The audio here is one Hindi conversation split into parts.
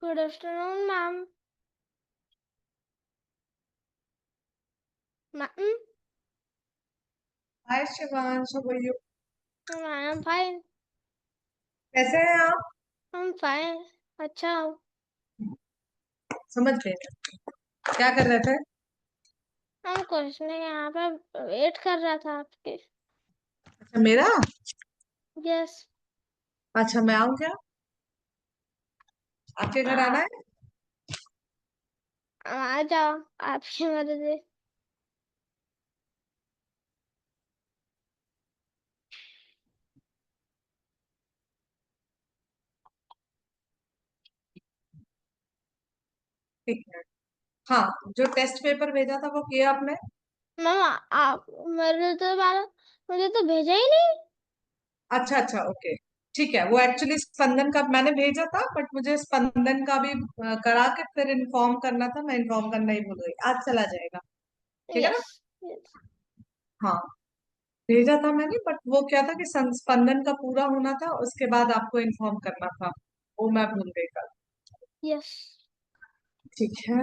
Good afternoon, ma'am. Ma'am, hi Shivansh, how are you? I'm fine. कैसे हैं आप? I'm fine. अच्छा हूँ। समझ गए। क्या कर रहे थे? हम कुछ नहीं, यहाँ पे वेट कर रहा था आपके। अच्छा, मेरा? यस। अच्छा, मैं आऊं क्या? आपके घर आना आप है? आ जाओ, आपकी मर्जी। ठीक है। हाँ, जो टेस्ट पेपर भेजा था वो किया आपने? मैम, आप मुझे तो भेजा ही नहीं। अच्छा अच्छा, ओके। ठीक है, वो एक्चुअली स्पंदन का मैंने भेजा था, बट मुझे स्पंदन का भी करा के फिर इन्फॉर्म करना था। मैं इन्फॉर्म करना ही भूल गई। आज चला जाएगा। ठीक है ना? यस। यस। हाँ, भेजा था मैंने, बट वो क्या था कि स्पंदन का पूरा होना था, उसके बाद आपको इन्फॉर्म करना था। वो मैं भूल गई कल। यस। ठीक है।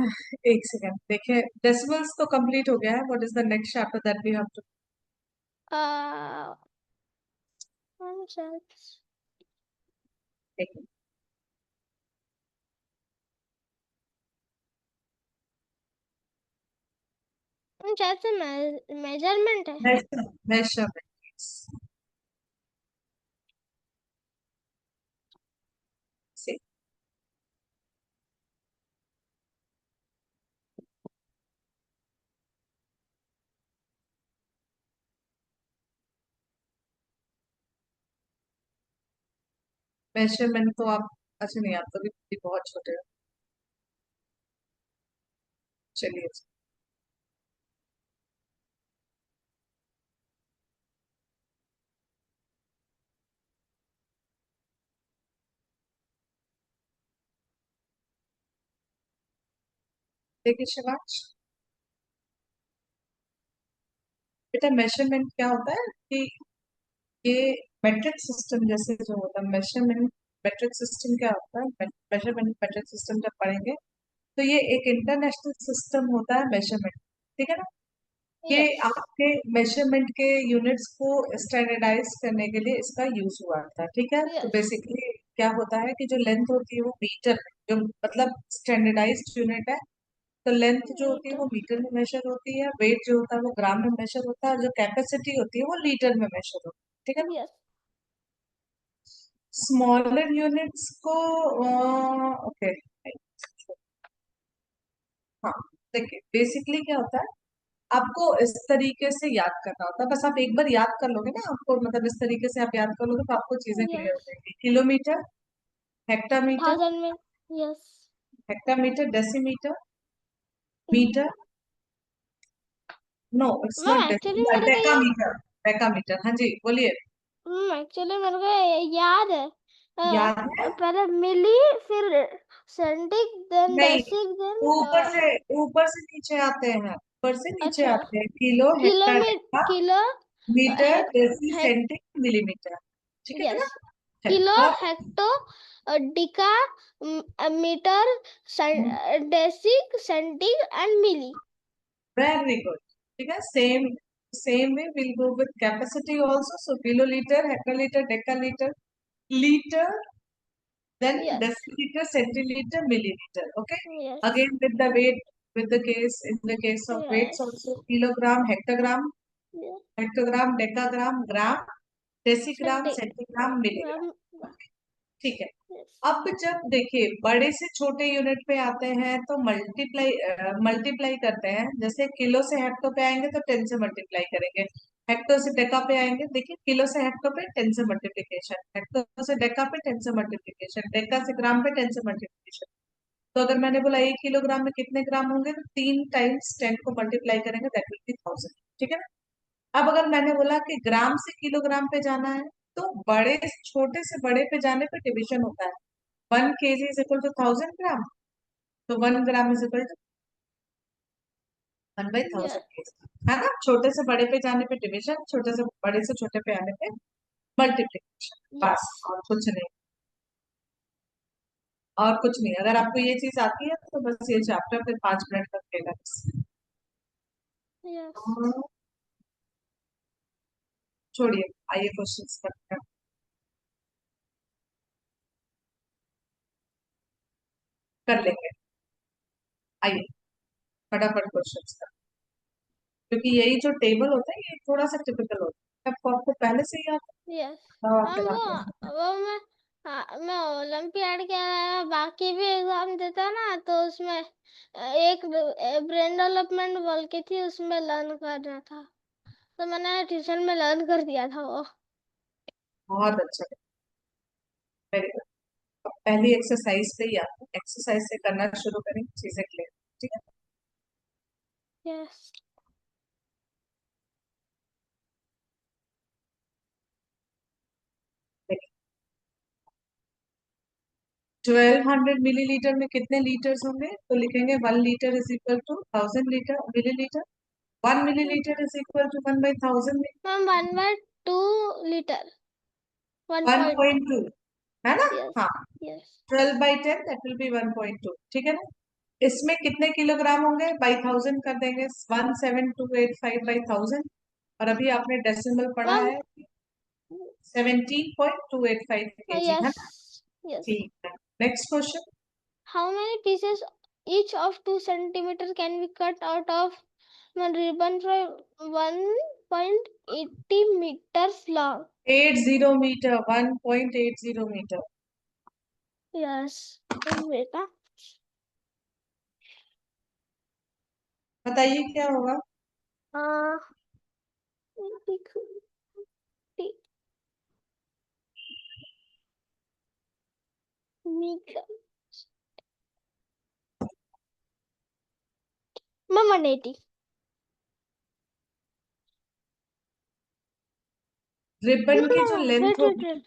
एक सेकेंड देखिए, डेसिमल्स तो कंप्लीट हो गया है। What is the next chapter that we have to? uh, one sec. शायद से मेजरमेंट है। मेजरमेंट। मेजरमेंट तो आप, अच्छा नहीं, आप तो भी बहुत छोटे हो। चलिए। देखिए शिवांश, बेटा मेजरमेंट क्या होता है कि ये मेट्रिक सिस्टम जैसे जो होता है मेजरमेंट। मेट्रिक सिस्टम क्या होता है? मेजरमेंट मेट्रिक सिस्टम जब पढ़ेंगे तो ये एक इंटरनेशनल सिस्टम होता है मेजरमेंट। ठीक है ना? ये यस। आपके मेजरमेंट के यूनिट्स को स्टैंडर्डाइज करने के लिए इसका यूज हुआ था। ठीक है, तो यस। बेसिकली क्या होता है कि जो लेंथ होती है वो मीटर, जो मतलब स्टैंडर्डाइज्ड यूनिट है। तो लेंथ जो होती है वो मीटर में मेजर होती है, वेट जो होता है वो ग्राम में मेजर होता है, और जो कैपेसिटी होती है वो लीटर में मेजर होती है। ठीक है ना? यस। स्मॉलर यूनिट्स को ओके। हाँ, देखिए बेसिकली क्या होता है, आपको इस तरीके से याद करना होता है। बस आप एक बार याद कर लोगे ना, आपको मतलब इस तरीके से आप याद कर लोगे तो आपको चीजें क्लियर हो यस। जाएंगी। किलोमीटर, हेक्टामीटर, 1000 में। Yes. Hectometre, decimetre, metre, no it's ma'am not actually decimetre, मेरे को ये डेकामीटर। डेकामीटर, हाँ जी बोलिए। एक्चुअली मेरे को ये याद है। याद है? पहले मिली, फिर सेंटिक, देन नहीं, डेसिक, देन ऊपर से नीचे आते हैं, ऊपर से नीचे अच्छा, आते हैं। Kilo, hecta, kilometre, deca, kilo, metre, hec, deci, hec, centi, millimetre. ठीक है यस, ना? किलो, चलो, hecto, deca, metre, deci, centi and milli. Very good. ठीक है, same same way will go with capacity also. So kilolitre, hectolitre, decalitre, litre, then yes. deciliter, centiliter, milliliter. Okay. Yes. Again with the weight, with the case in the case of weights yes. also, kilogram, hectogram, hectogram, decagram, gram, decigram, centi, centigram, milligram. Gram. ठीक है। यस। अब जब देखिए बड़े से छोटे यूनिट पे आते हैं तो मल्टीप्लाई करते हैं। जैसे किलो से हेक्टो पे आएंगे तो 10 से मल्टीप्लाई करेंगे। हेक्टो से डेका पे आएंगे, देखिए किलो से हेक्टो पे 10 से मल्टीप्लीकेशन, हेक्टो से डेका पे 10 से मल्टीप्लीकेशन, डेका से ग्राम पे 10 से मल्टीप्लीकेशन। तो अगर मैंने बोला 1 किलोग्राम में कितने ग्राम होंगे, तो 3 टाइम्स 10 को मल्टीप्लाई करेंगे, दैट विल बी 1000। ठीक है ना? अब अगर मैंने बोला कि ग्राम से किलोग्राम पे जाना है, तो बड़े छोटे से बड़े पे जाने पे डिवीजन होता है। 1 kg is equal to 1000 gram. तो 1 gram is equal to 1/1000 kg, है ना? छोटे से बड़े पे जाने पे डिवीजन, छोटे से बड़े से छोटे पे आने पे मल्टीप्लीकेशन, यस। बस और कुछ नहीं। और कुछ नहीं, अगर आपको ये चीज आती है तो बस ये चैप्टर फिर 5 मिनट तक लेगा बस। यस। छोड़िए, आइए क्वेश्चंस करते हैं। कर लेंगे, आइए फटाफट क्वेश्चंस कर, क्योंकि यही जो टेबल होता है ये थोड़ा सा टिपिकल होता है, आपको आपको पहले से ही आता यस। है, हाँ, आपके बात वो मैं, हाँ, मैं ओलंपियाड के अलावा बाकी भी एग्जाम देता ना, तो उसमें एक ब्रेन डेवलपमेंट बोल के थी, उसमें लर्न करना था, तो मैंने ट्यूशन में लर्न कर दिया था वो। बहुत अच्छा, वेरी गुड। पहली एक्सरसाइज पे ही आता है, एक्सरसाइज से करना शुरू करें, चीजें क्लियर, ठीक है। यस। 1200 मिलीलीटर में कितने लीटर्स होंगे, तो लिखेंगे 1 litre is equal to 1000 litre millilitre. 1 millilitre is equal to 1/1000, ma'am 1/2 litre, 1 point. 1.2, है ना। यस। हाँ, यस। 12/10 दैट विल बी 1.2, ठीक है ना। इसमें कितने किलोग्राम होंगे, बाई थाउजेंड कर देंगे, 17285/1000। और अभी आपने डेसिमल पढ़ा मैम। है, 17.285 kg, है यस। ना। यस। ठीक है, next question. How many pieces each of 2 centimeter can be cut out of one ribbon from 1.80 meters long? 80 metre, 1.80 metre. Yes, बेटा। बताइए क्या होगा। आ, मीटर। मैं 180। रिबन की जो लेंथ वेट वेट होगी वेट।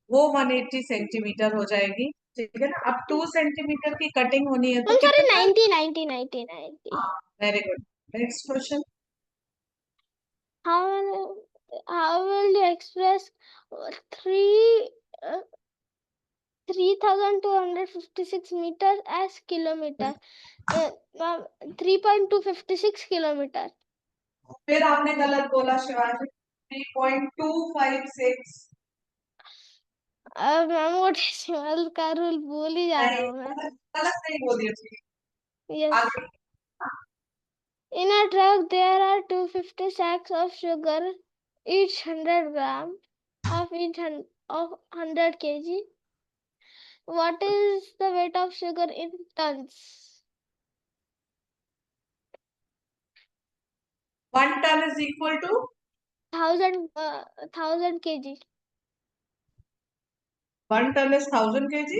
वो 180 सेंटीमीटर हो जाएगी, ठीक है ना। अब 2 सेंटीमीटर की कटिंग होनी है तो I'm sorry, कितना। 90, 90, 90, 90. Very good, next question. How how will you express three 3,256 meters as kilometer? 3.256 kilometer. फिर आपने गलत बोला शिवाजी, 3.256। अब मैम वो डेसिमल का रूल भूल ही जा रहा नहीं, हूँ मैं। गलत नहीं बोली थी। यस। आगे। In a truck there are 250 sacks of sugar, each 100 gram of of 100 kg. What is the weight of sugar in tons? 1 ton is equal to 1000 kg. 1 ton is 1000 kg।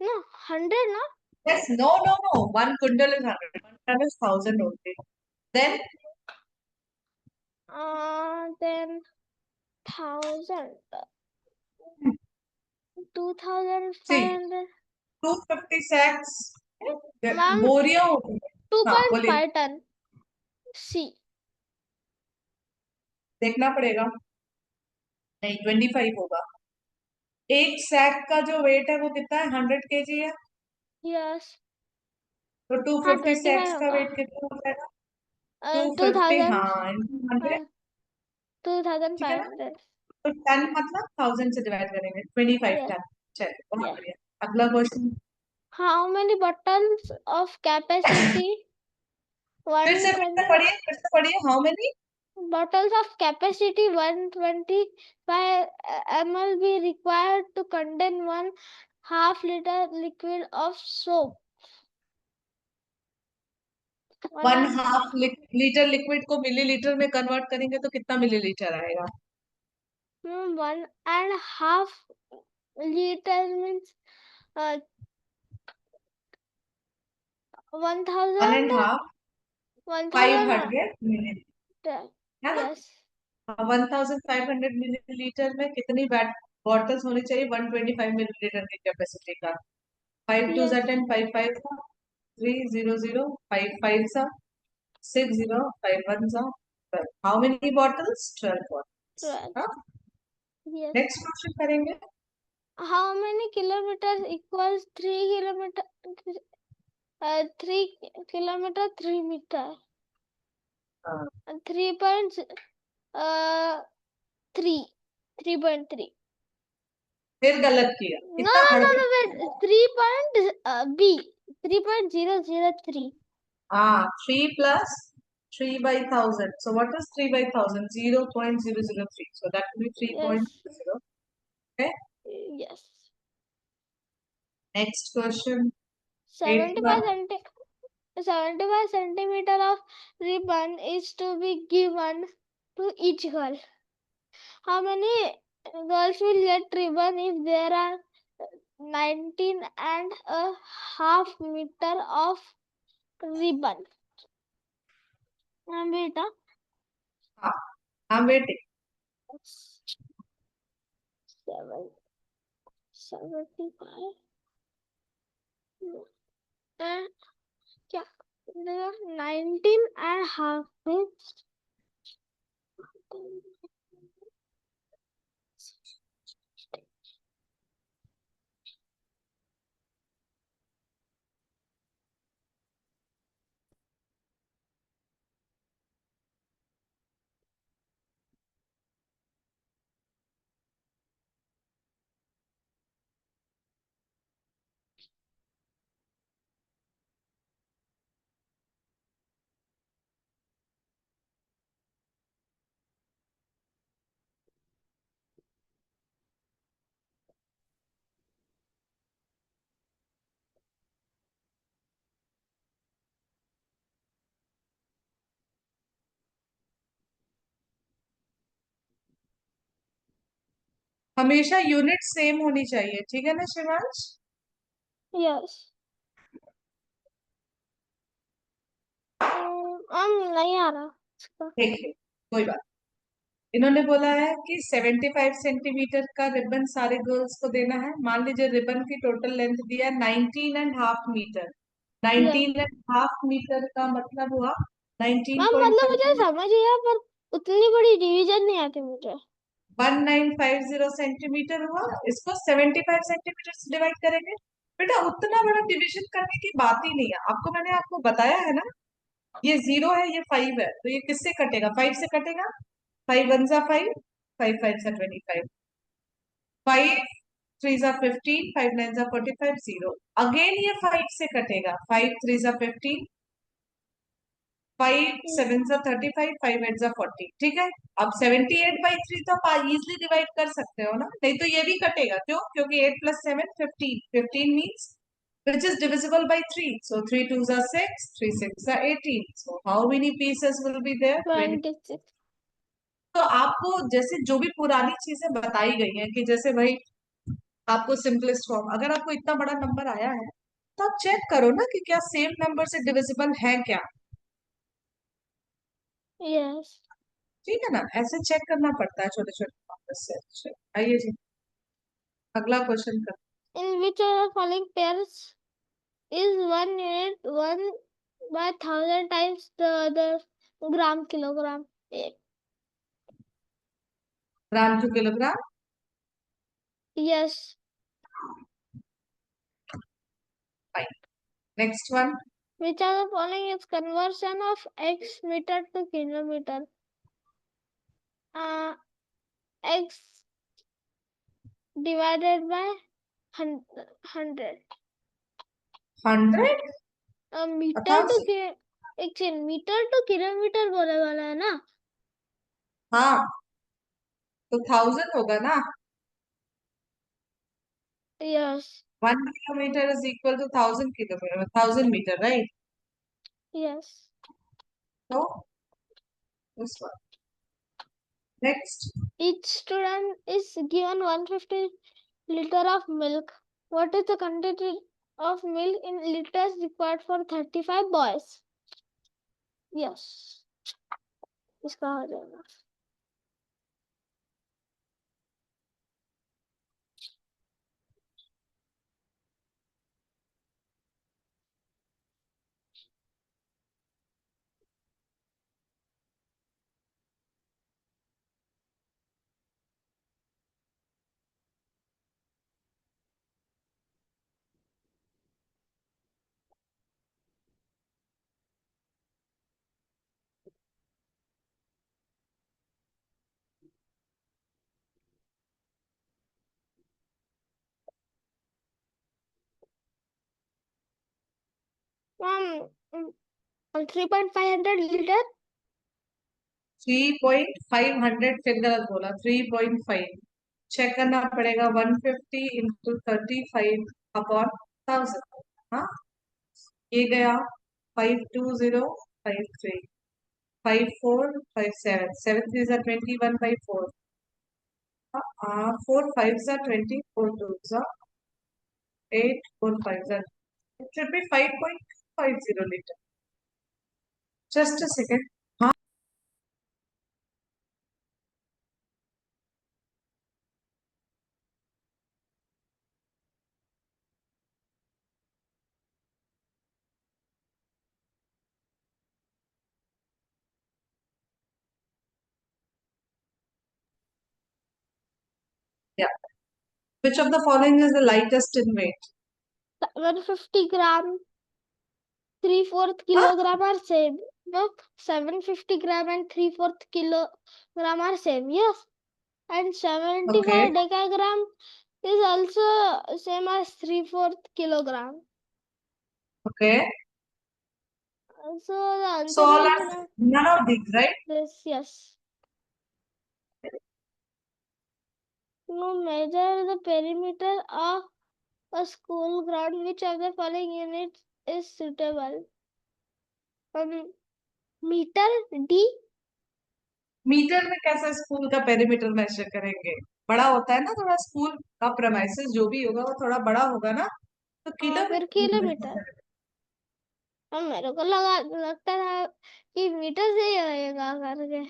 No, 100, no? Yes, no, no, no. 1 quintal is 100. 1 ton is 1000 only. Then Then 1000, see, 2500. 250 sacks Ma'am, बोरियां होती है। हाँ बोलिए, 2.5 ton. C. देखना पड़ेगा। नहीं, 25 होगा। एक सैक का जो वेट है वो कितना है, 100 kg है। Yes. तो टू हाँ, फिफ्टी 25 सैक्स का होगा। वेट कितना हो जाएगा, टू टू फिफ्टी थाउजेंड हाँ इंटू 100, टू थाउजेंड ठीक है फाइव ना। हंड्रेड तो टन मतलब 1000 से डिवाइड करेंगे, 25 Yes. टन। चलिए, बहुत Yes. बढ़िया। अगला question. How many bottles of capacity फिर से 120 पढ़िए, फिर से पढ़िए, how many. bottles of capacity 125 ml be required to contain 1/2 liter liquid of soap? 1/2 litre liquid को मिलीलीटर में कन्वर्ट करेंगे तो कितना मिलीलीटर आएगा। 1.5 liter means uh, 1.5, 1000. 500 मिलीलीटर, है ना। Yes. 1500 मिलीलीटर में कितनी बॉटल्स होनी चाहिए, 125 मिलीलीटर की कैपेसिटी का। 5 2 Yes. 10, 5 5 300, 5 5 60, 5 1 12। How many bottles, 12 bottles. 12. Yes. Next question करेंगे। how many kilometers equals 3 kilometer 3 kilometer 3 meter हाँ, 3.3 फिर गलत किया, no कितना no no हड़बड़ी। no wait 3 point b 3.003 हाँ, 3 plus 3 by 1000, so what is 3 by 1000? 0.003, so that will be yes 3.0. Okay, yes next question. Eighth 75 one. 75 centimeter of ribbon is to be given to each girl. How many girls will get ribbon if there are 19.5 meter of ribbon? Beta हाँ, I'm waiting. 75 क्या 19.5 में हमेशा यूनिट सेम होनी चाहिए, ठीक है ना शिवांश? यस नहीं आ रहा इसका देखिए, कोई बात। इन्होंने बोला है कि 75 सेंटीमीटर का रिबन सारे गर्ल्स को देना है। मान लीजिए रिबन की टोटल लेंथ दिया है 19.5 मीटर। यस 19.5 मीटर का मतलब हुआ मैम मतलब मुझे 19.5 समझ गया पर उतनी बड़ी डिवीजन नहीं आती मुझे 1950 सेंटीमीटर हुआ। इसको 75 सेंटीमीटर से डिवाइड करेंगे। बेटा उतना बड़ा डिवीजन करने की बात ही नहीं है, आपको बताया है ना। ये 0 है, ये 5 है, तो ये किससे कटेगा? 5 से कटेगा। 5 1 जा 5, 5 5 जा 25, 5 3 जा 15, 5 9 जा 45, 0। अगेन ये 5 से कटेगा। 5 3 जा 15, 5 7 जा 35, 5 8 जा 40। ठीक है। अब 78/3 तो आप इजिली डिवाइड कर सकते हो ना, नहीं तो ये भी कटेगा। क्यों? क्योंकि 8 + 7 15, 15 means which is divisible by 3. So 3 2s are 6, 3 6 are 18. So how many pieces will be there? 20. 26 तो आपको जैसे जो भी पुरानी चीजें बताई गई हैं कि जैसे भाई आपको सिंपलेस्ट फॉर्म, अगर आपको इतना बड़ा नंबर आया है तो आप चेक करो ना कि क्या सेम नंबर से डिविजिबल है क्या। यस ठीक है ना, ऐसे चेक करना पड़ता है छोटे छोटे नंबर से। अच्छा, आइए जी, अगला क्वेश्चन कर। in which of the following pairs is 1 unit 1/1000 times the other gram kilogram gram to kilogram. yes fine, next one. which of the following is conversion of x meter to kilometer x divided by 100 100। Metre to 1000। एक सेकंड मीटर टू किलोमीटर बोले वाला है ना हाँ, तो 1000 होगा ना। Yes 1 kilometer is equal to 1000 kilometer, 1000 meter, right? Yes So this one. Next. each student is given 150 liter of milk. What is the quantity of milk in liters required for 35 boys? Yes, इसका हो जाएगा 3.500 लीटर। 3.500 फिर गलत बोला, 3.5 चेक करना पड़ेगा। 150 इंटू 35 अपॉन 1000। हाँ, ये गया 52053 5457 7 3 21/4। 4 5 20 4 2 8 4 5 it should be 5.50 liter. Just a second. हाँ, yeah. Which of the following is the lightest in weight? 750 gram, 3/4 kilogram are same. Look, 750 gram and 3/4 kilogram are same. Yes, and 75 Okay. decagram is also same as 3/4 kilogram. Okay. So the So answer all will are be not none of these, right? this. Yes. No, measure the perimeter of a school ground. Which of the following units is suitable? Meter, D. Metre में कैसे स्कूल का पेरीमीटर मेजर करेंगे? बड़ा होता है ना थोड़ा, स्कूल का प्रेमाइसेस जो भी होगा वो थोड़ा बड़ा होगा ना, तो फिर किलोमीटर किलोमीटर। और मेरे को लगता था कि मीटर से ही होएगा करके।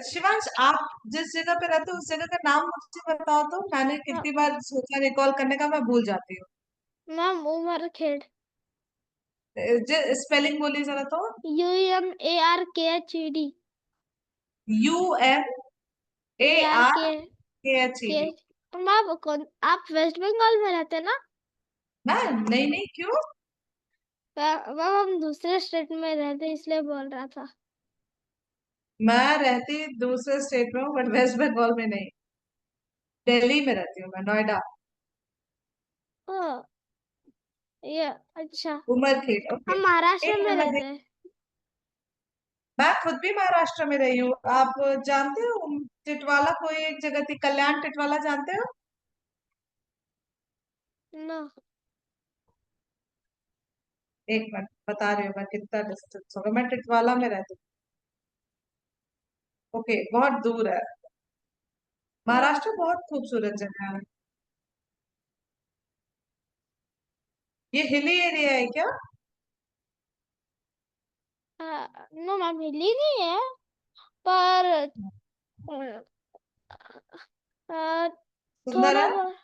शिवांश, आप जिस जगह पे रहते हो उस जगह का नाम मुझे बताओ तो। मैंने कितनी बार सोचा रिकॉल करने का, मैं भूल जाती हूँ। मैम उमरखेड़। स्पेलिंग बोलिए जरा तो। UMARKHED। UMARKHED। मैम कौन, आप वेस्ट बंगाल में रहते ना? ना, नहीं नहीं, क्यों? मैम हम दूसरे स्टेट में रहते इसलिए बोल रहा था। मैं रहती दूसरे स्टेट में हूँ, बट वेस्ट बंगाल में नहीं। दिल्ली में रहती हूँ मैं, नोएडा। ये अच्छा, उमरखेड़, ओके। हम महाराष्ट्र एक में मिनट, रहते हैं। मैं खुद भी महाराष्ट्र में रही हूँ। आप जानते हो टिटवाला, कोई एक जगह थी, कल्याण टिटवाला, जानते हो? नो। एक मिनट बता रही हूँ मैं कितना डिस्टेंस होगा। मैं टिटवाला में रहती हूँ। ओके, बहुत दूर है। महाराष्ट्र बहुत खूबसूरत जगह है। ये हिली एरिया है क्या? नो मैम, हिली नहीं है, पर सुंदर थोड़ा है। बहुत।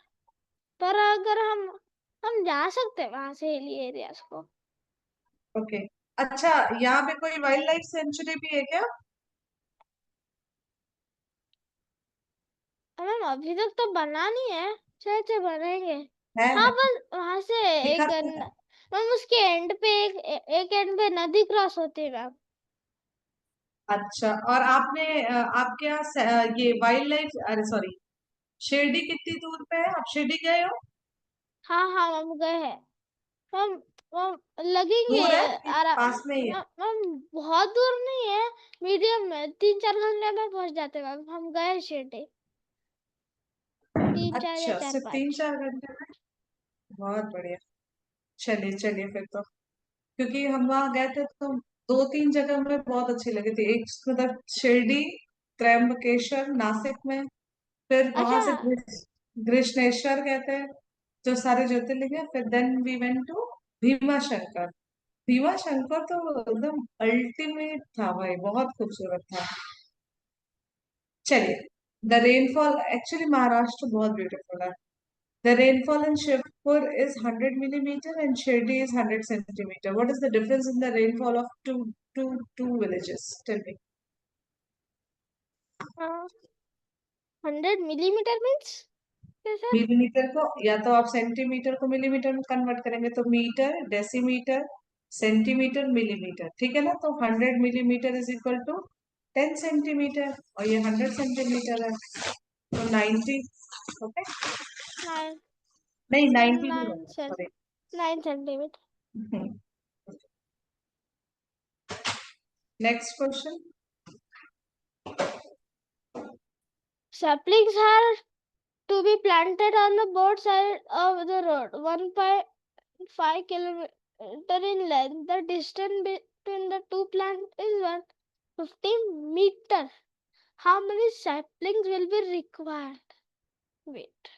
पर अगर हम जा सकते हैं वहां से हिली एरियाज को। ओके, अच्छा, यहाँ पे कोई वाइल्ड लाइफ सेंचुरी भी है क्या? मैम अभी तक तो बना नहीं है, शायद से बनेंगे। है हाँ, है, बस वहां से लिखा एक तो है। मैम उसके एंड पे एक एंड पे नदी क्रॉस होती है मैम। अच्छा, और आपने आपके यहाँ ये वाइल्ड लाइफ, अरे सॉरी, शिरडी कितनी दूर पे है? आप शिरडी गए हो? हाँ हाँ मैम, गए हैं मैम। मैम लगेंगे दूर है कि पास में ही है? मैम बहुत दूर नहीं है, मीडियम में 3-4 घंटे में पहुंच जाते हैं मैम। हम गए शिरडी 3-4 या अच्छा, सिर्फ 4-5। 3-4 घंटे में? बहुत बढ़िया। चलिए चलिए फिर तो, क्योंकि हम वहां गए थे तो 2-3 जगह हमें बहुत अच्छी लगी थी। एक मतलब शिरडी, त्र्यंबकेश्वर नासिक में, फिर वहां अच्छा। से गृष्णेश्वर कहते हैं, जो सारे ज्योतिर्लिंग है। फिर then we went to Bhimashankar. Bhimashankar तो एकदम अल्टीमेट था भाई, बहुत खूबसूरत था। चलिए, द रेनफॉल, एक्चुअली महाराष्ट्र बहुत ब्यूटीफुल है। The rainfall in Shivpur is 100 millimeter and Shirdi is 100 centimeter. What is the difference in the rainfall of two villages? Tell me. 100 millimetre means कैसे? मिलीमीटर को या तो आप सेंटीमीटर को मिलीमीटर में कन्वर्ट करेंगे तो मीटर, डेसीमीटर, सेंटीमीटर, मिलीमीटर, ठीक है ना? तो 100 millimetre is equal to 10 centimetre, और ये 100 सेंटीमीटर है, तो 90। ओके, 9 नहीं 90 नहीं 9 होगा, sorry. 9 centimetre. Next question. Saplings are to be planted on the both sides of the road, 1.5 kilometer in length. The distance between the two plants is 150 meter. How many saplings will be required? Wait.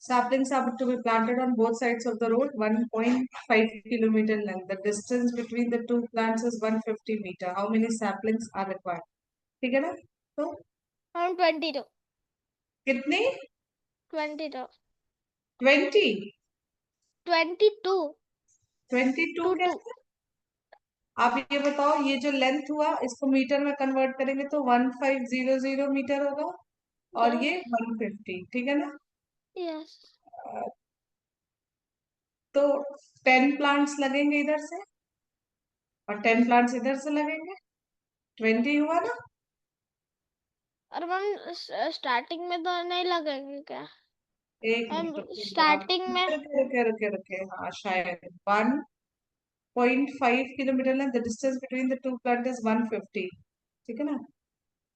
Saplings are to be planted on both sides of the road, 1.5 kilometer length. The distance between the two plants is 150 meter. How many saplings are required? ठीक है ना? तो 22. कितने? 22. 20? 22. 22 2 2. कैसे? आप ये बताओ, ये जो लेंथ हुआ इसको मीटर में कन्वर्ट करेंगे तो 1500 मीटर होगा, और Yes. ये 150, ठीक है ना? Yes. तो 10 प्लांट्स लगेंगे इधर से और 10 प्लांट्स इधर से लगेंगे, 20 हुआ ना? और मैम स्टार्टिंग में तो नहीं लगेंगे क्या? एक मैम मिनट रुकिए जरा, स्टार्टिंग में रुके रुके रुके रुके, हाँ शायद 1.5 किलोमीटर है, the distance between the two plant is 150, ठीक है ना?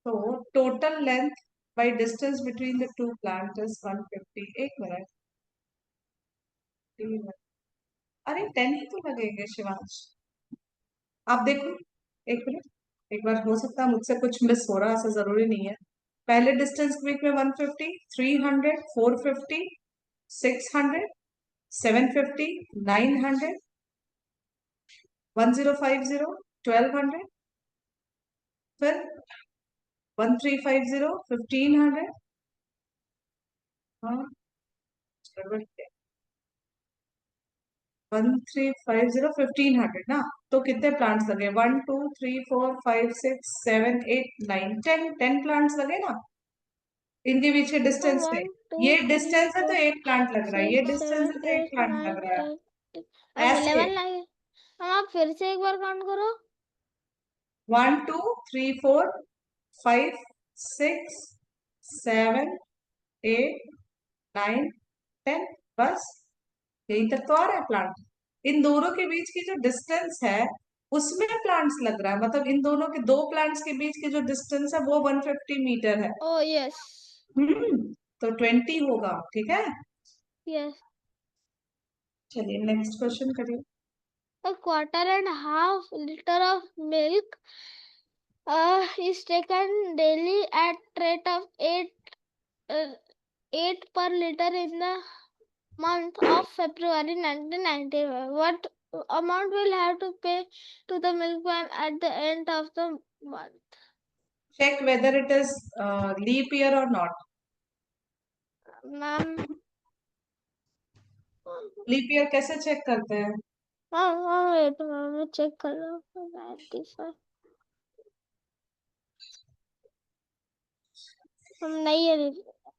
तो total length by distance between the two plant is 150। एक मिनट, अरे 10 ही तो लगेंगे शिवांश, आप देखो, एक मिनट एक बार, हो सकता है मुझसे कुछ मिस हो रहा है, ऐसा जरूरी नहीं है। पहले डिस्टेंस के बीच में 150, 300, 450, 600, 750, 900, 1050, 1200, फिर 1350, 1500। हाँ, 1350, 1500 ना? तो कितने प्लांट्स लगे? 1 2 3 4 5 6 7 8 9 10, 10 प्लांट्स लगे ना इनके बीच के डिस्टेंस से? 1 2 ये 3 डिस्टेंस है तो 4 एक प्लांट लग रहा है, ये 6 डिस्टेंस 7 है तो एक 8 प्लांट 9 लग रहा है। 10। अब ऐसे 11 लगे। हम आप फिर से एक बार काउंट करो। 1 2 3 4 5 6 7 8 9 10, बस यही तक तो आ रहा है प्लांट। इन दोनों के बीच की जो डिस्टेंस है उसमें प्लांट्स लग रहा है, मतलब इन दोनों के दो प्लांट्स के बीच की जो डिस्टेंस है वो 150 मीटर है। ओ यस। तो 20 होगा, ठीक है? यस। चलिए नेक्स्ट क्वेश्चन करिए। A quarter and half liter of milk is taken daily at rate of 8 per liter in the month of February 1995. What amount will have to pay to the milkman at the end of the month? Check whether it is leap year or not. Ma'am leap year कैसे चेक करते हैं? वेट मैं चेक कर रहा हूँ। 95 हम नहीं है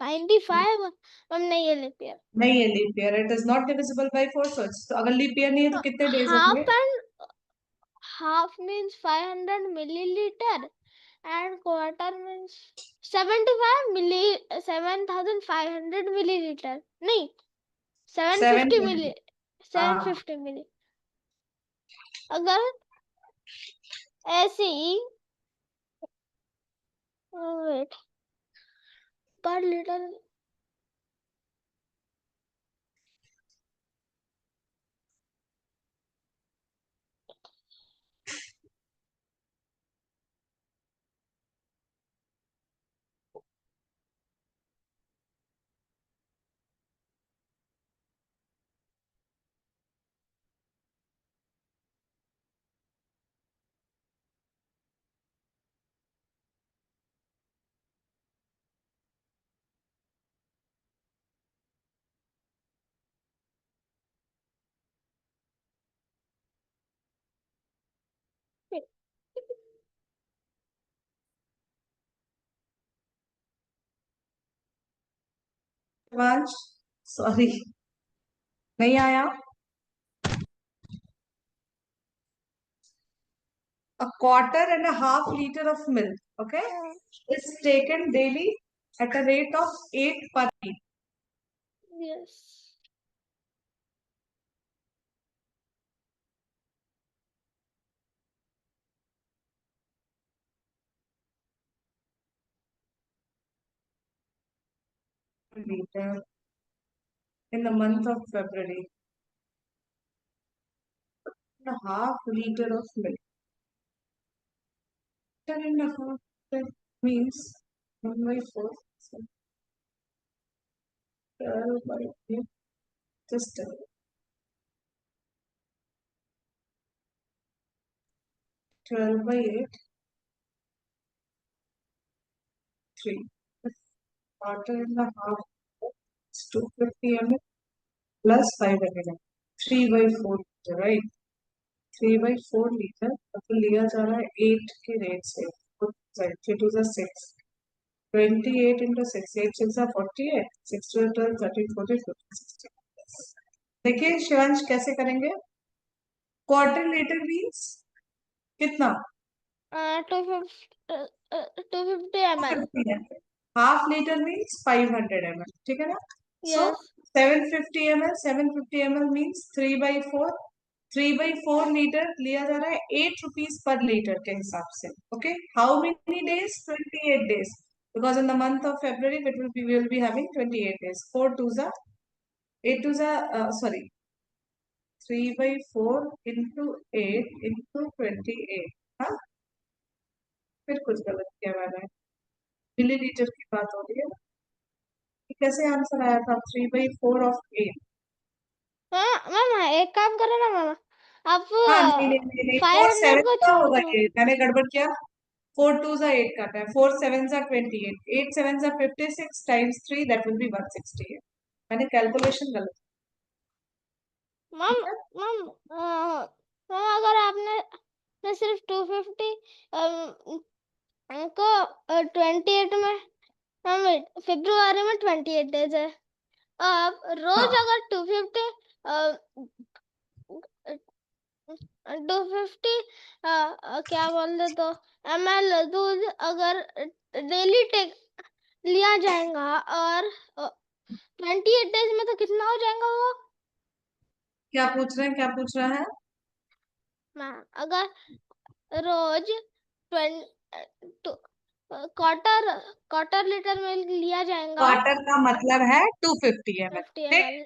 95 हम नहीं है लिप ईयर। नहीं है leap year, it is not divisible by 4, तो अगर लीप ईयर नहीं है तो कितने डेज होंगे? Half and half means 500 milliliter and quarter means 75 milli 7500 milliliter नहीं 7। 750 मिली हाँ, 750 मिली। अगर ऐसे ही वेट पर लीटर शिवांश, सॉरी नहीं आया। a quarter and a half liter of milk, okay, is taken daily at a rate of 8 per Yes. liter in the month of February. A half liter of milk. Liter and a half, that means 1 by 4. So 12 by 8. Just 12 by 8, 3. Quarter and a half is 250 ml plus 500 ml. 3 by 4 liter, right? 3 by 4 litre तो लिया जा रहा है 8 के रेट से, 3 to the 6, 28 into 6, 8 6 are 48, 6 to 12, 13 14 15 16. देखिए शिवांश कैसे करेंगे? क्वार्टर लीटर मीन्स कितना? 250 ml. 250 ml. Half litre means 500 ml, ठीक है ना? सो Yes. 750 ml, 750 ml means 3 by 4, 3 by 4 litre लिया जा रहा है 8 रुपीज पर लीटर के हिसाब से. Okay, how many days? 28 days, because in the month of February we will be having 28 days. 4 twos are 8 twos are sorry, 3 by 4 into 8 into 28. हाँ, फिर कुछ गलत किया मैंने, मिलीलीटर की बात हो रही है. ये कैसे आंसर आया था? 3 by 4 of 8. हाँ मामा, एक काम करो ना मामा, आप हाँ, नहीं नहीं नहीं नहीं, 500 4 7 को का छोड़ होगा दो. ये, मैंने गड़बड़ किया. 4 2 जा 8 काटा है, 4 7 जा 28, 8 7 जा 56 टाइम्स 3 दैट विल बी 168. मैंने कैलकुलेशन गलत. मम ठीक है, मम मम अगर आपने सिर्फ 250 को 28 में, मम फरवरी में 28 डेज है. आप रोज हाँ, अगर 250 250 क्या बोलते तो ml दूध अगर डेली टेक लिया जाएगा, और 28 डेज में तो कितना हो जाएगा वो? क्या पूछ रहे हैं, क्या पूछ रहा है? मैम अगर रोज क्वार्टर क्वार्टर लीटर मिल्क लिया जाएगा, क्वार्टर का मतलब है 250 ml. 50 ठीक, ml.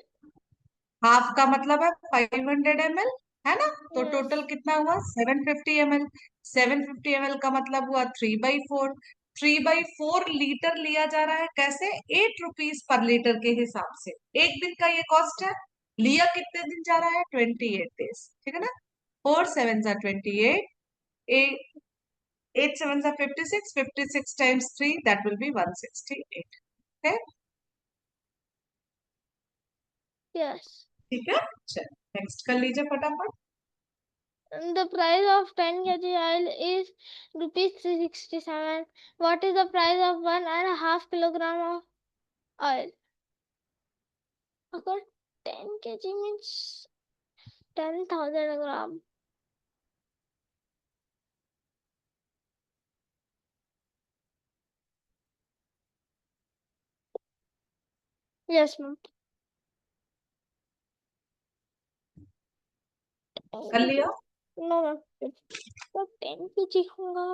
हाफ का मतलब है 500 ml, है ना? तो यस. टोटल कितना हुआ? 750 ml. 750 ml का मतलब हुआ 3 by 4. 3 by 4 लीटर लिया जा रहा है, कैसे? 8 रुपीज पर लीटर के हिसाब से. एक दिन का ये कॉस्ट है. लिया कितने दिन जा रहा है? 28 days, ठीक है ना? 4 7 are 28, 8 7 are 56, 56 times 3 that will be 168. Okay, yes. ठीक है. चल नेक्स्ट कर लीजिए फटाफट. The price of 10 kg oil is rupees 367. What is the price of 1.5 kilogram of oil? अगर 10 kg means 10,000 gram. Yes, ma'am. कर लिया. No, ma'am. तो 10 kg होगा.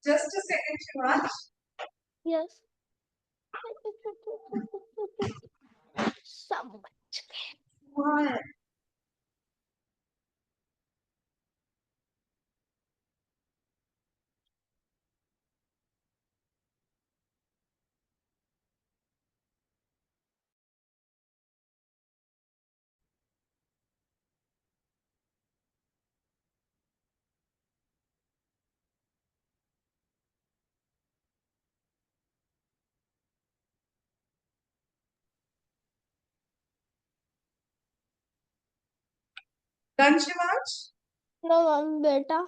Just a second, Shivansh. Yes. समझ गए. Why? Done Shivansh? No ma'am बेटा।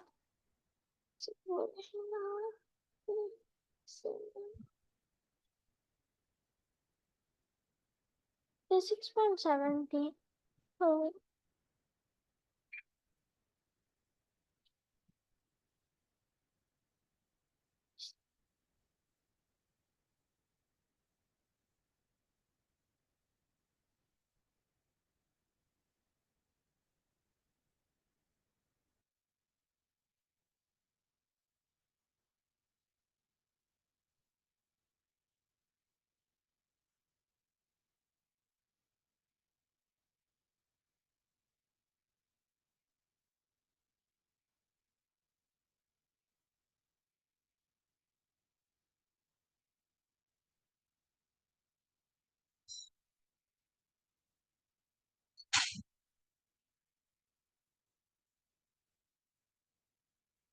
6.70. Oh.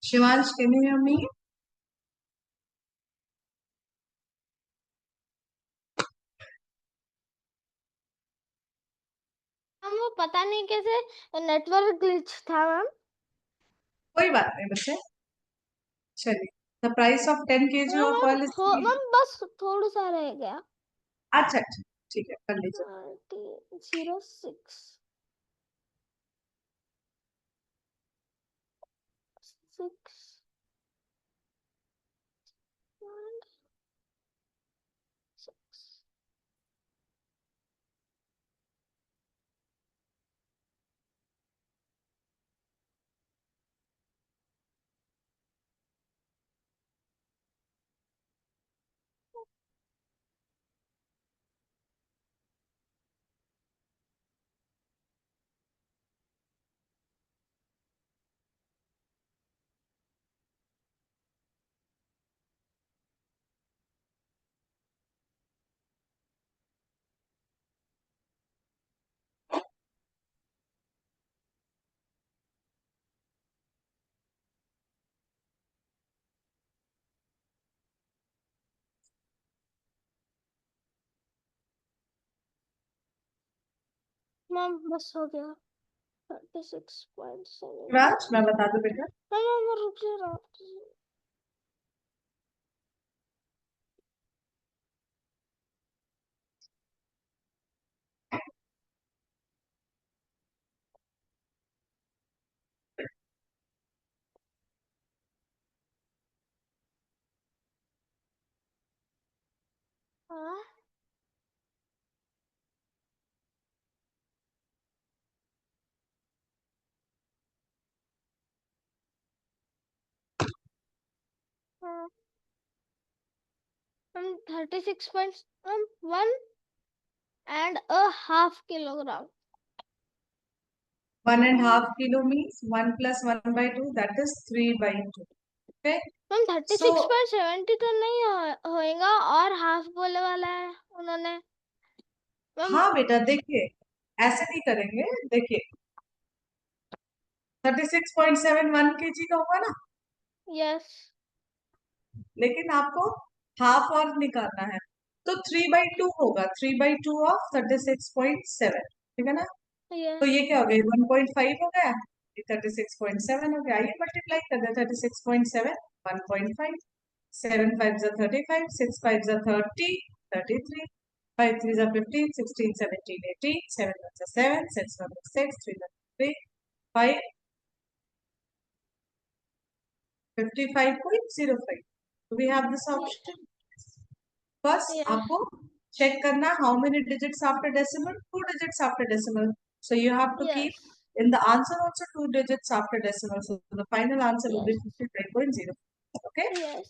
Shivansh can you hear me? Ma'am वो पता नहीं कैसे नेटवर्क ग्लिच था मैम। कोई बात नहीं बच्चे, चलिए। The price of 10 kg of oil is ma'am बस थोड़ा सा रह गया। अच्छा अच्छा, ठीक है, कर लीजिए। 06 6 6. मैम बस हो गया। 36.7. शिवांश मैं बता दूं बेटा, मैम रुक जरा। हाँ 36.1.5 kilogram. 1.5 kilo means 1 plus 1 by 2, that is 3 by 2. Okay, ma'am so 36.70 तो नहीं होएगा और हाफ बोले वाला है उन्होंने। मैम हाँ बेटा देखिए, ऐसे नहीं करेंगे, देखिए 36.71 kg का होगा ना, यस लेकिन आपको हाफ और निकालना है, तो 3/2 होगा, 3/2 ऑफ 36.7, ठीक है ना? तो यस ये क्या हो गया, 1.5 हो गया, ये 36.7 हो गया। आइए मल्टीप्लाई कर दे, 36.7 1.5, 7 5 जा 35, 6 5 जा 30, 33, 5 3 जा 15, 16 17 18, 7 1 जा 7, 6 1 जा 6, 3 1 3, 5 55.05. Do we have this option? First, yes आपको check करना how many digits after decimal? 2 digits after decimal. So you have to yes keep in the answer also 2 digits after decimal. So the final answer will be yes 55.0. Okay. Yes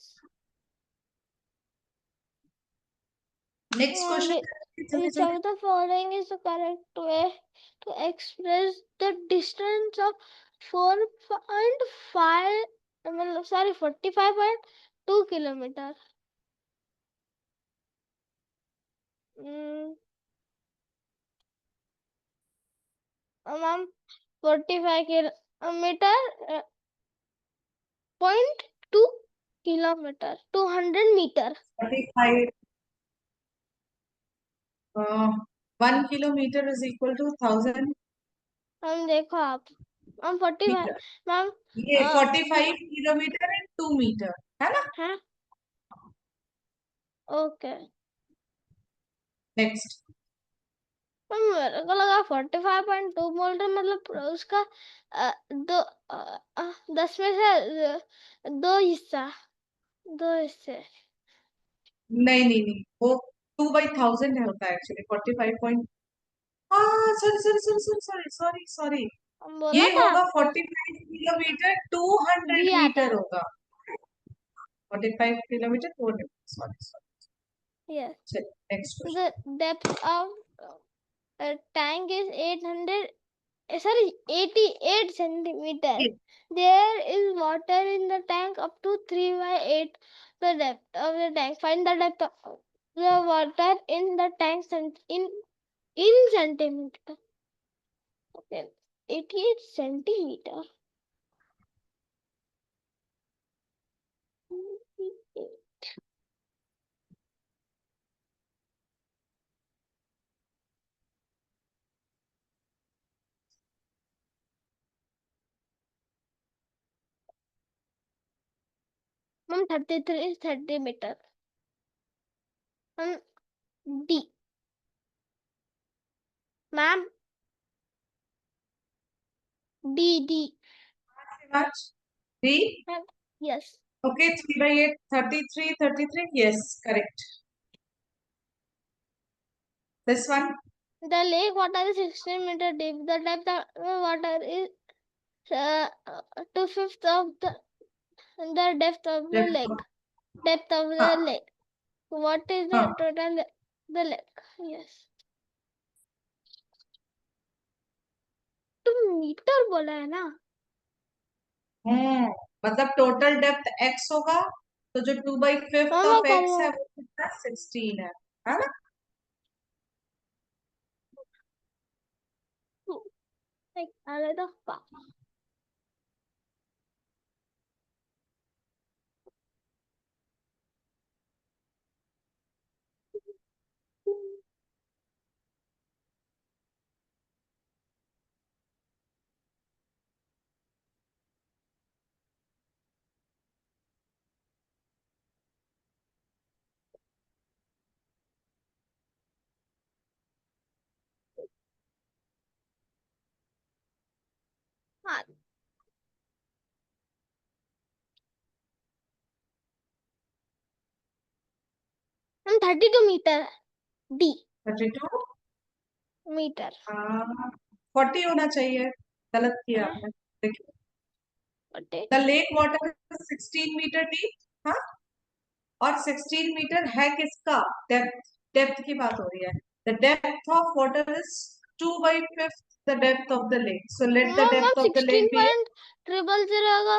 Next question. जल्दी which जल्दी. of the following is the correct way to express the distance of 4.5 sorry 45.2 kilometer. Ma'am 45 kilometre 0.2 kilometre 200 metre. 45. 1 kilometer is equal to 1000. हम देखो आप मैम 45 मीटर। मैम। ये 45 किलोमीटर एंड 2 मीटर है ना। है। Okay next. मैम, मेरे को लगा 45.2 बोल रहे, मतलब उसका दो 10 में से दो हिस्से। नहीं नहीं नहीं, वो 2/1000 होता है एक्चुअली 45 पॉइंट। हाँ sorry sorry sorry sorry sorry sorry sorry. हम बोला ये था होगा आपको। 45 किलोमीटर, टू हंड्रेड डी आता। मीटर होगा। 45 किलोमीटर 200, सॉरी सॉरी। यस। चलिए next The question. depth of a tank is 88 centimeter. There is water in the tank up to 3/8 the depth of the tank. Find the depth of the water in the tank in centimeter. Okay, 88 centimeter. Ma'am, 33 centimeter. Ma'am, D. Ma'am, D. Three. Ma'am, yes. Okay 3/8 33 yes correct. This one. The lake water is 16 meter deep. The depth of the water is 2/5 of the depth of the lake. Depth of the हाँ lake. What is the हाँ। total the lake? Yes. तो मीटर बोला है ना। हम्म मतलब टोटल डेप्थ एक्स होगा, तो जो 2/5 मामा ऑफ एक्स है करो। वो कितना 16 है ना। अरे तो हाँ। 32 मीटर। डी 32। मीटर 40 होना चाहिए, गलत किया है। आपने। देखिए बटे the lake water 16 metre deep. हाँ, और 16 मीटर है किसका डेप्थ। डेप्थ की बात हो रही है। The depth of water is 2/5 the depth of the lake, so let the ma'am depth of the lake be. 16.000 होगा।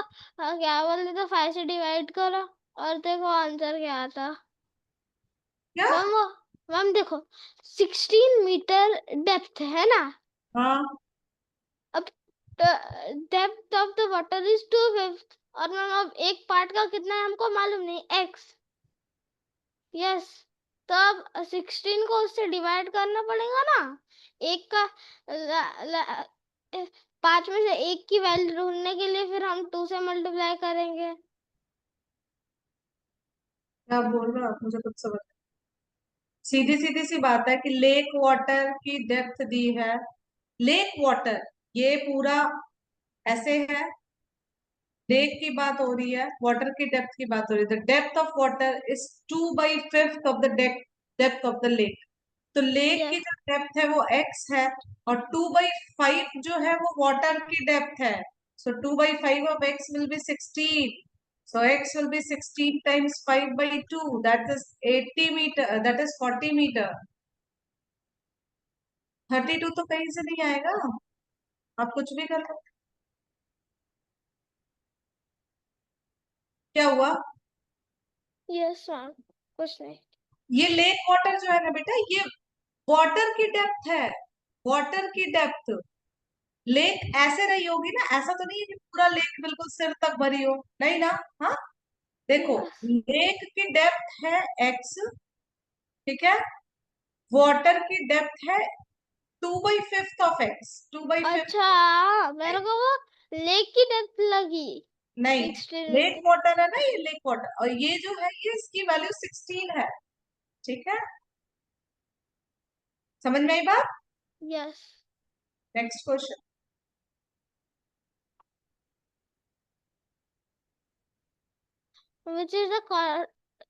क्या बोलते तो 5 से डिवाइड करो और देखो आंसर क्या आता। क्या। मैम वो मैम देखो 16 मीटर डेप्थ है ना। हाँ अब depth of the water is 2/5 और मैम अब एक पार्ट का कितना है हमको मालूम नहीं x। यस। तो अब 16 को उससे डिवाइड करना पड़ेगा ना। एक का 5 में से एक की वैल्यू ढूंढने के लिए फिर हम 2 से मल्टीप्लाई करेंगे। क्या बोल रहे हो आप, मुझे कुछ समझ। सीधी सीधी सी बात है कि लेक वाटर की डेप्थ दी है। लेक वाटर ये पूरा ऐसे है। लेक की बात हो रही है, वाटर की डेप्थ की बात हो रही है। The depth of water is 2/5 of the depth of the lake. तो लेक की यस। जो डेप्थ है वो x है, और 2/5 जो है वो वाटर की डेप्थ है। सो 2/5 of x will be 16। So x will be 16 times 5/2. That is 80 meter. That is 40 meter. 32 तो कहीं से नहीं आएगा, आप कुछ भी कर लो। क्या हुआ। यस मैम, कुछ नहीं। ये लेक वाटर जो है ना बेटा, ये वाटर की डेप्थ है। वाटर की डेप्थ। लेक ऐसे रही होगी ना, ऐसा तो नहीं है कि पूरा लेक बिल्कुल सिर तक भरी हो, नहीं ना। हाँ देखो, यस। लेक की डेप्थ है x, ठीक है। वाटर की डेप्थ है 2/5 ऑफ x, 2/5। अच्छा, मेरे को वो लेक की डेप्थ लगी। नहीं, 16 लेक वाटर है ना, ये लेक वाटर, और ये जो है ये इसकी वैल्यू 16 है। ठीक है, समझ में आई बात? Yes. Next question. Which is the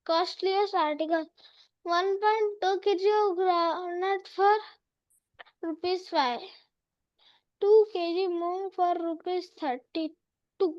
costliest article? 1.2 kg of groundnut for ₹5. 2 kg moong for ₹32.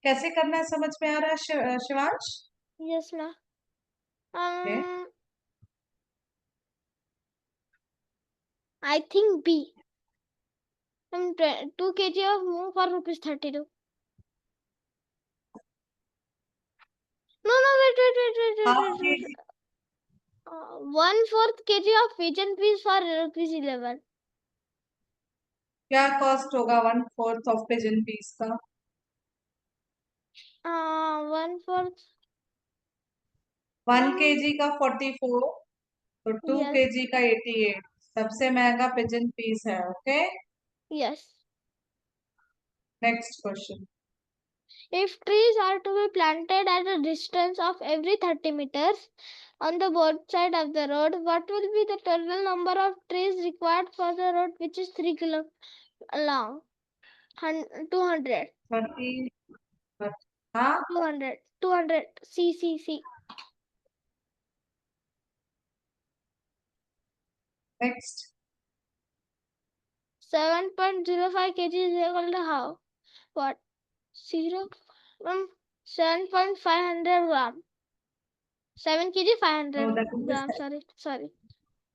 कैसे करना है समझ में आ रहा है Shivansh? Yes, ma'am. Okay. I think B. 2 kg of moong for ₹32. No, wait. Half के जी 1/4 kg of pigeon peas for ₹11. क्या कॉस्ट होगा 1/4 ऑफ पिजन पीस का? 1/4. 1 kg का 44, तो 2 Yes, kg का 88। सबसे महंगा पिजन पीस है। Okay, yes. Next question. If trees are to be planted at a distance of every 30 meters on the both side of the road, what will be the total number of trees required for the road which is 3 km long? 200. 30, हाँ, 200. C. Next. 7.05 kg is equal to how? What? 0 from 7.500 gram. 7 kg, नो, 500 that will be, grams. Sorry.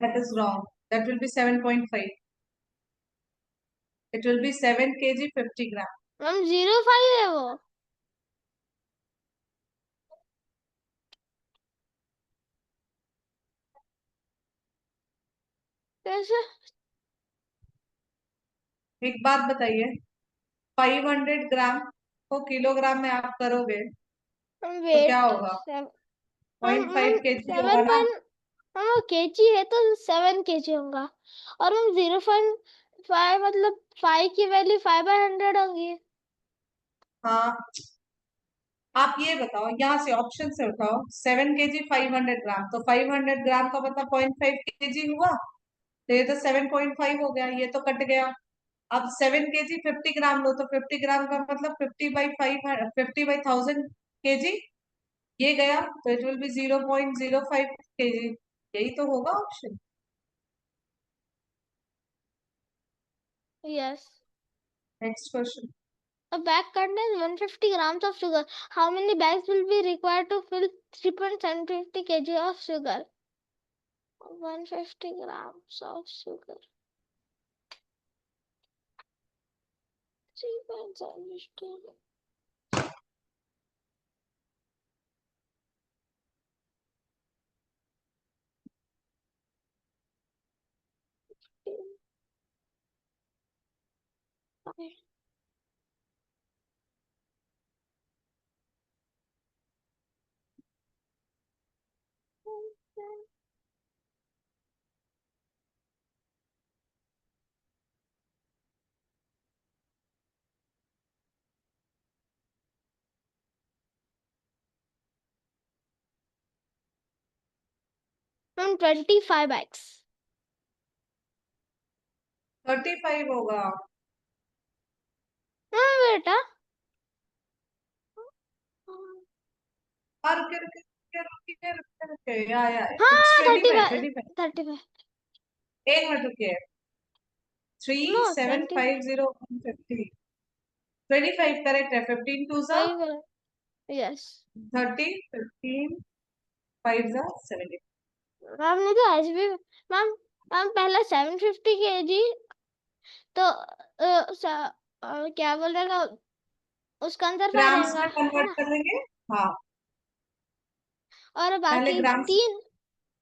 That is wrong. That will be 7.5। It will be 7 kg 50 gram. Ma'am 0.5 है वो। कैसे? एक बात बताइए, 500 ग्राम को किलोग्राम में आप करोगे तो क्या वेट होगा? हम 0.5 kg होगा सेवन ना? पॉइंट हम केजी है तो 7 केजी होगा। और हम 0.5 मतलब 5 की वैल्यू 5/100 होगी। हाँ, आप ये बताओ, यहाँ से ऑप्शन से उठाओ, 7 kg 500 ग्राम, तो 500 ग्राम का मतलब 0.5 kg हुआ, तो ये तो 7.5 हो गया, ये तो कट गया। अब 7 kg 50 ग्राम लो, तो 50 ग्राम का मतलब 50/5, 50/1000 kg, ये गया, तो इट विल बी 0.05 kg। यही तो होगा option. Yes. Next question. A bag contains 150 grams of sugar. How many bags will be required to fill 3.750 kg of sugar? 150 grams of sugar. 3.750. Ma'am 25x। 35 होगा। हाँ बेटा। हाँ, रुके रुके रुके रुके रुके रुके, या इट्स हाँ 25 35। 25। 35। एक मिनट रुकिए। नो 3750 25 करेक्ट है। 15 टू सा 25। यस 30, 15 5 सा 70। मैम ने तो आज भी मैम मैम पहला 750 kg तो क्या बोल रहा था उसका आंसर 5 ग्राम्स रहेगा में है कन्वर्ट ना। कर देंगे। हाँ, और पहले बाकी ग्राम्स। 3।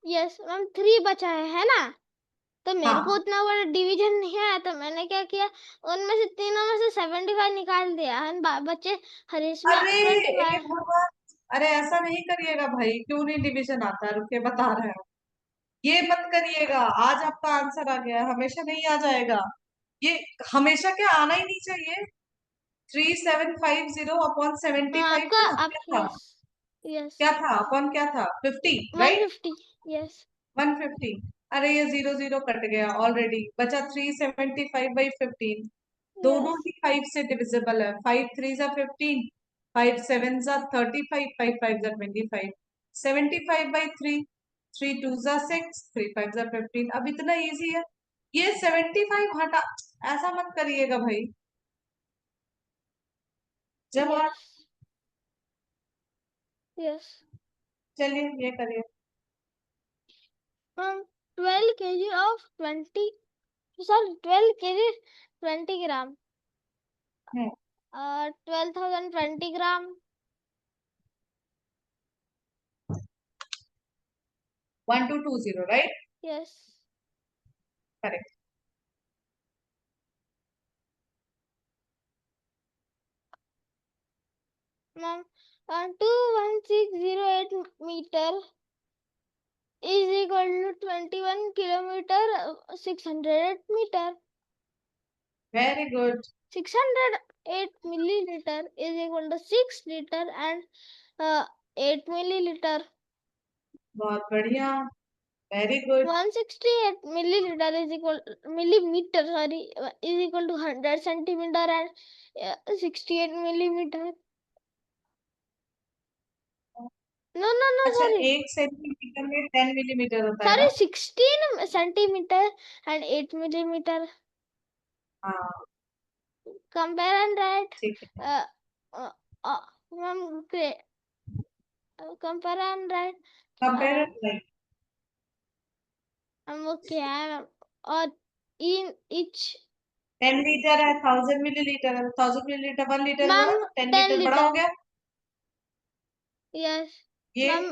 यस मैम 3 बचा है ना। तो मेरे को हाँ, उतना बड़ा डिवीजन नहीं आया तो मैंने क्या किया, उनमें से तीनों में से 75 निकाल दिया है बच्चे। हरीश में अरे ये 25। भगवान, अरे ऐसा नहीं करिएगा भाई, क्यों नहीं डिवीजन आता है, रुके बता रहे हैं। ये मत करिएगा, आज आपका आंसर आ गया, हमेशा नहीं आ जाएगा ये। हमेशा क्या आना ही नहीं चाहिए। 3750 अपॉन 75 आपका था, आप क्या था? यस यस क्या था अपॉन, क्या था? 50, राइट। 150। यस 150। अरे ये जीरो जीरो कट गया ऑलरेडी, बचा 375/15। दोनों यस ही 5 से डिविजिबल है। 5 3 जा 15, 5 7 जा 35, 5 5 जा 25। 75/3, 3 2 जा 6, 3 5 जा 15। अब इतना इजी है। ये 75 हटा, ऐसा मत करिएगा भाई। जब आप, यस यस चलिए ये करिए। Ma'am 12 kg of 20 sorry 12 kg 20 gram 12,020 gram 1220, right. Yes correct. Ma'am 21608 metre is equal to 21 kilometer 608 meter. Very good. 608 milliliter is equal to 6 liter and 8 milliliter. बहुत बढ़िया, very good. 168 milliliter is equal millimeter sorry is equal to 100 centimeter and 68 millimeter. No अच्छा, sorry 1 सेंटीमीटर में 10 मिलीमीटर होता है sorry ना? 16 centimeter and 8 millimeter. हाँ, Compare and write. ठीक है। Uh, uh, ma'am, compare and write. Compare Uh, like हम वो क्या है मैम और in each 10 लीटर है, 1000 मिलीलीटर है, 1000 मिलीलीटर 1 लीटर हुआ, मैम 10 10 लीटर बड़ा हो लीटर गया। यस ये ma'am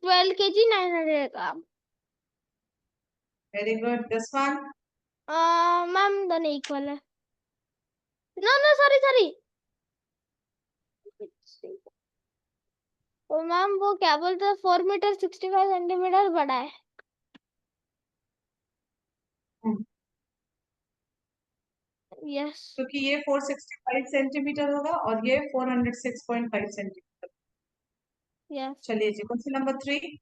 12 kg 900 gram very good. This one ma'am दोनों इक्वल है। नो सॉरी सॉरी तो मैम वो क्या बोलते हैं 4 मीटर 65 सेंटीमीटर बड़ा है। यस क्योंकि ये 465 सेंटीमीटर होगा और ये 406.5 सेंटीमीटर। यस चलिए जी, question number 3।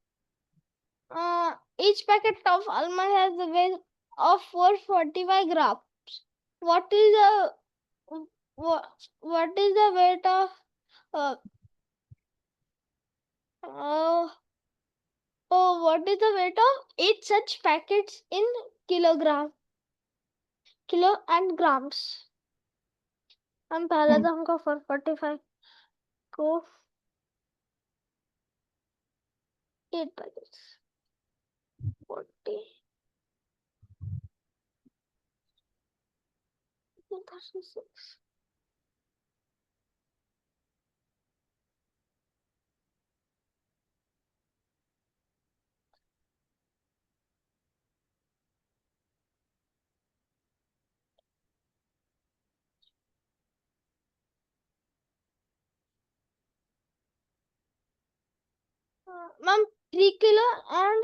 each packet of almond has the weight of 445 grams. What is the what is the weight of uh, uh, what is the weight of 8 such packets in kilogram kilo and grams? हम पहले तो हमको 445 को 8 packets 40 36 ma'am 3 kilo and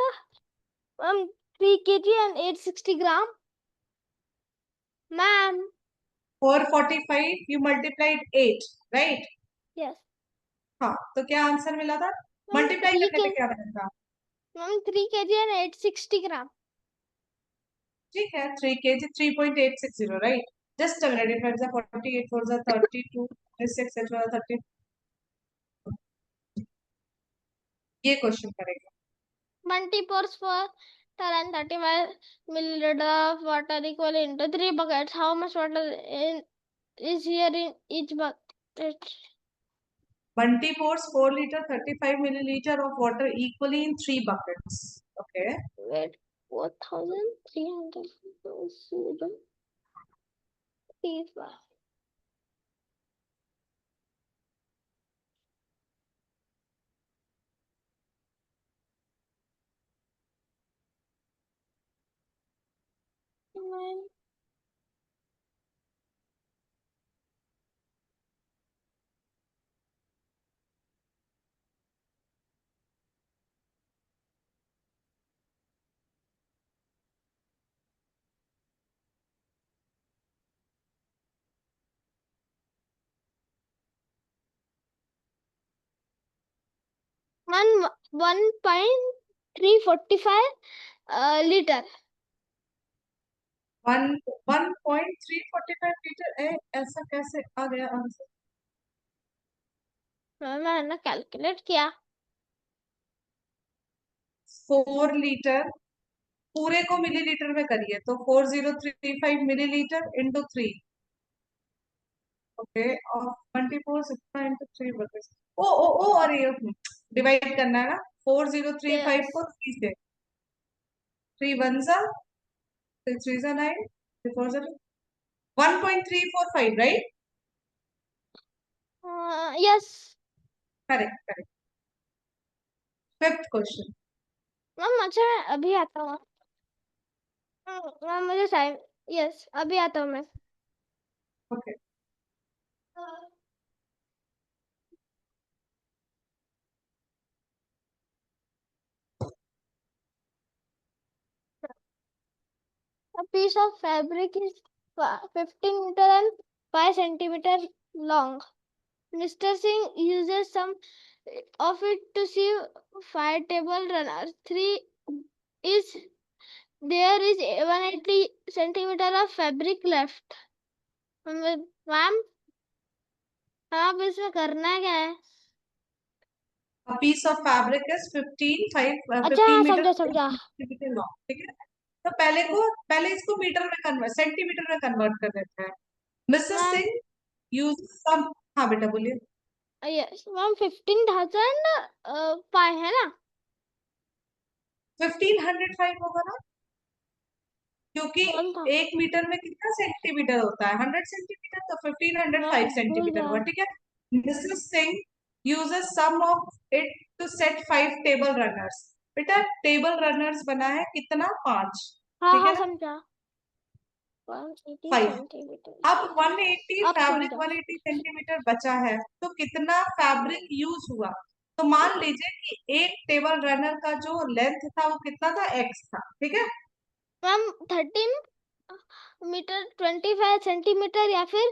3 kg and 860 gram ma'am 445 you multiplied 8, right. yes हाँ, तो क्या आंसर मिला था? ma'am मल्टीप्लाई 3 करने पे kg क्या बनेगा? मैम 3 kg and 860 ग्राम. ठीक है, 3 kg 3.860, राइट. जस्ट अगर डिफरेंस 48 4 32 6 30, ये क्वेश्चन करेंगे. 20 pours for and 35 milliliter of water equal into 3 buckets. How much water is here in each bucket? 20 pours 4 liter 35 milliliter of water equally in 3 buckets. Okay. Wait, 4,300. One 1.345 liter. 1.345 litre. ऐसा कैसे आ गया आंसर? मैंने कैलकुलेट किया. 4 लीटर पूरे को मिलीलीटर में करिए तो 4035 मिलीलीटर इंटू 3. ओके. और 24 इंटू 3 बकेट्स. ओ ओ ओ, अरे डिवाइड करना है ना. 4035 Yes. को 3 से. 3 1 जा, 3 जा 9, 4 जा 1.345, right. Yes. Correct correct. Fifth question. Ma'am अच्छा मैं अभी आता हूँ. मैम मुझे टाइम. यस अभी आता हूँ मैं. Okay. A piece of fabric is 15 meter and 5 centimeter long. Mr. Singh uses some of it to sew 5 table runners. 3 is there is 180 centimeter of fabric left. Ma'am आप इसमें करना क्या है? A piece of fabric is 15 अच्छा मीटर समझा. Centimetre long. ठीक है. तो पहले इसको मीटर में कन्वर्ट, सेंटीमीटर में कन्वर्ट कर देते हैं. Mrs ma'am Singh use some. हाँ बेटा बोलिए. यस मैम 15,005 है ना? 1505 होगा ना, क्योंकि कौन था? 1 मीटर में कितना सेंटीमीटर होता है? 100 सेंटीमीटर. तो 1505 मैम भूल सेंटीमीटर गया. हुआ. ठीक है. Mrs Singh uses some of it to set 5 table runners. बेटा टेबल रनर्स बना है कितना? 5. हाँ ठीक है हाँ ना. समझा. 180 5. सेंटीमीटर. अब 180 अब फैब्रिक समझा. 180 सेंटीमीटर बचा है, तो कितना फैब्रिक यूज हुआ? तो मान लीजिए कि एक टेबल रनर का जो लेंथ था वो कितना था? एक्स था. ठीक है. मैम 13 मीटर 25 सेंटीमीटर या फिर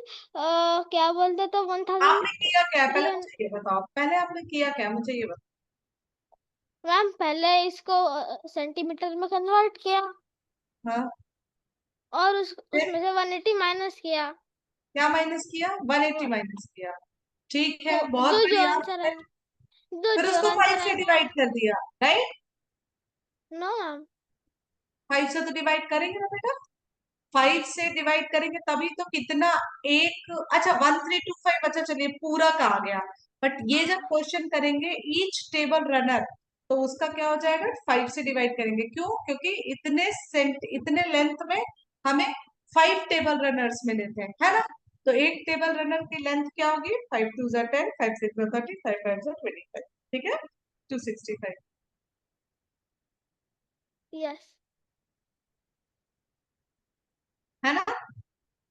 क्या बोलते तो 1300. आपने किया क्या पहले मुझे ये बताओ, पहले आपने किया क्या मुझे ये बताओ. मैम पहले इसको सेंटीमीटर में कन्वर्ट किया हाँ. और फिर उसमें से 180 माइनस किया. क्या माइनस किया? 180 माइनस किया. ठीक है, तो बहुत जो बढ़िया. आंसर है, फिर जो उसको आंसर 5 से आएगा. डिवाइड कर दिया, राइट. No ma'am. 5 से तो डिवाइड करेंगे ना बेटा. 5 से डिवाइड करेंगे तभी तो कितना. एक अच्छा 1325 बचा, चलिए पूरा का आ गया. बट ये जब क्वेश्चन करेंगे ईच टेबल रनर, तो उसका क्या हो जाएगा? 5 से डिवाइड करेंगे. क्यों? क्योंकि इतने लेंथ में हमें 5 टेबल रनर्स मिले थे, है ना. तो एक टेबल रनर की लेंथ क्या होगी? 5 2 जा 10, 5 6 जा 30, 5 5 जा 25. ठीक है. 265. यस. है ना.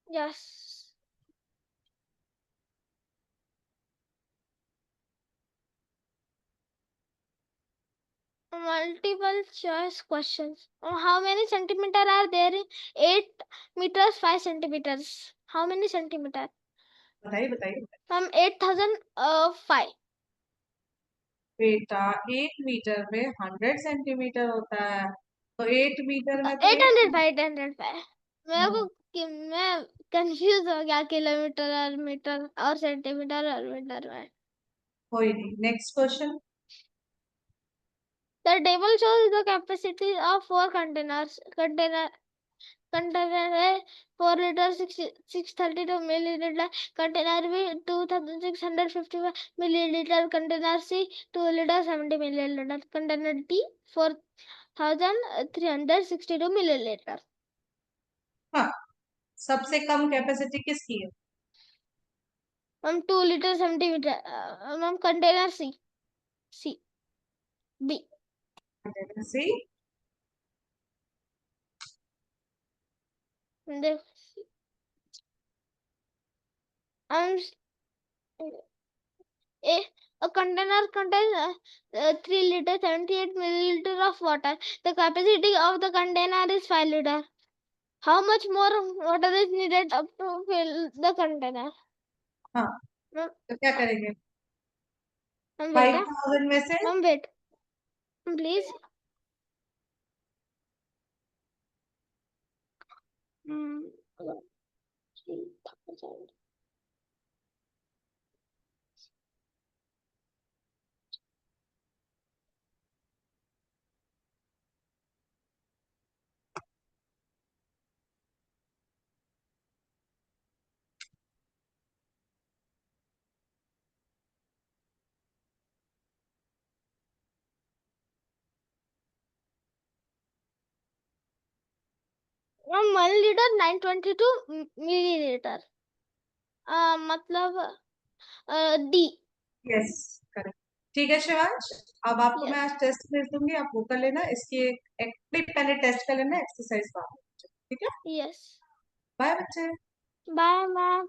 Yes. Multiple choice questions. How many centimeter are there in 8 meters 5 centimeters? How many centimeter? बताइए बताइए. 8005. बेटा 1 मीटर में 100 सेंटीमीटर होता है, तो 8 मीटर में तो 805 805 मेरे को हाँ, मैं कंफ्यूज हो गया किलोमीटर और मीटर और सेंटीमीटर और मीटर में. कोई नहीं, next question. The table shows the capacity of 4 containers. Container है 4 litre 632 millilitre. Container B 2655 millilitre. Container C 2 litre 70 millilitre. Container D 4362 millilitre. हाँ, सबसे कम कैपेसिटी किसकी है? Ma'am 2 litre 70 metre. Ma'am container C C B. C. A container contains 3 liter 78 milliliter of water. The capacity of the container is 5 liter. How much more water is needed up to fill the container? हाँ, Ma'am, तो क्या करेंगे? wait. 5000 में से Ma'am, wait. Please. Hmm. 3,000. Ma'am, 1 liter 922 milliliter. मतलब D. Yes, correct. ठीक है शिवांश, अब आपको मैं Yes. आज टेस्ट भेज दूंगी, आप वो कर लेना, इसकी एक क्लिप पहले टेस्ट कर लेना, एक्सरसाइज बाद में। ठीक है, Yes. बाय बच्चे। Bye, ma'am.